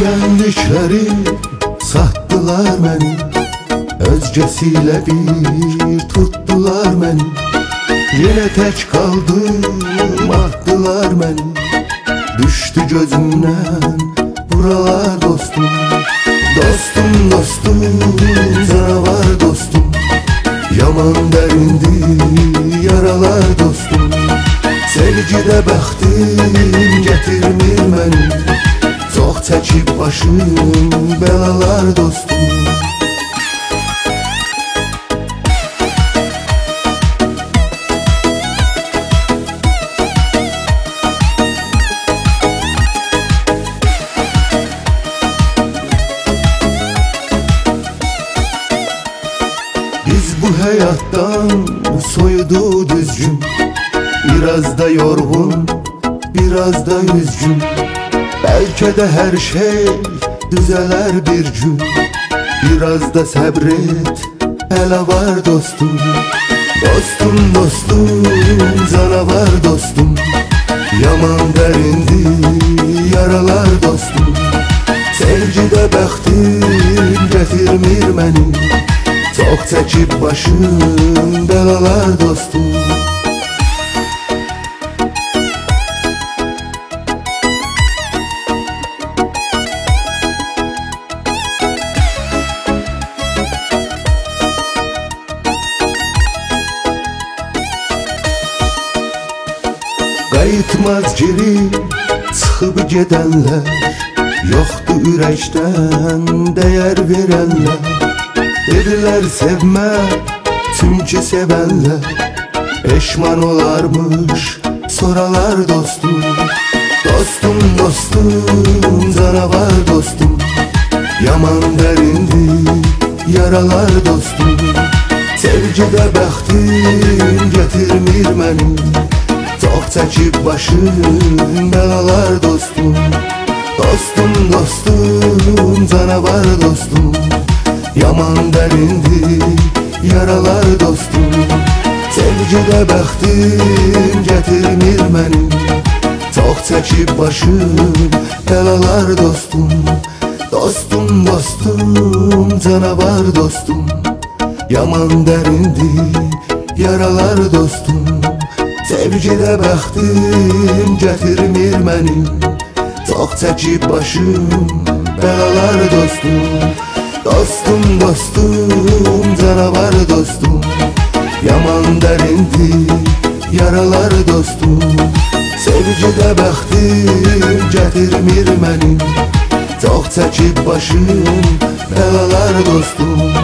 Sevendikleri sattılar məni, özgəsiyle bir tuttular məni. Yine tek kaldım, attılar məni. Düştü gözümden buralar dostum. Dostum, dostum, canavar dostum. Yaman dərindi yaralar dostum. Sevgidə bəxtim gətirmir məni. Çox çəkib başım bəlalar dostum. Biz bu hayattan soyudu düzgün. Biraz da yorgun, biraz da üzgün. Belki de her şey düzeler bir gün. Biraz da sabret, hele var dostum. Dostum, dostum, canavar dostum. Yaman dərindi yaralar dostum. Sevgidə bəxtim gətirmir məni. Çox çəkib başım bəlalar dostum. Qayıtmaz geri çıxıb gedənlər, yoxdur ürəkdən dəyər verənlər. Dedilər sevmə, çünki sevənlər peşman olarmış soralar dostum. Dostum, dostum, canavar dostum. Yaman dərindi yaralar dostum. Sevgidə bəxtim gətirmir məni. Çox çəkib başım bəlalar dostum. Dostum, dostum, canavar dostum. Yaman dərindi yaralar dostum. Sevgidə bəxtim gətirmir məni. Çox çəkib başım bəlalar dostum. Dostum, dostum, canavar dostum. Yaman dərindi yaralar dostum. Sevgidə bəxtim gətirmir məni. Çox çəkib başım bəlalar dostum. Dostum, dostum, canavar dostum. Yaman dərindi yaralar dostum. Sevgidə bəxtim gətirmir məni. Çox çəkib başım bəlalar dostum.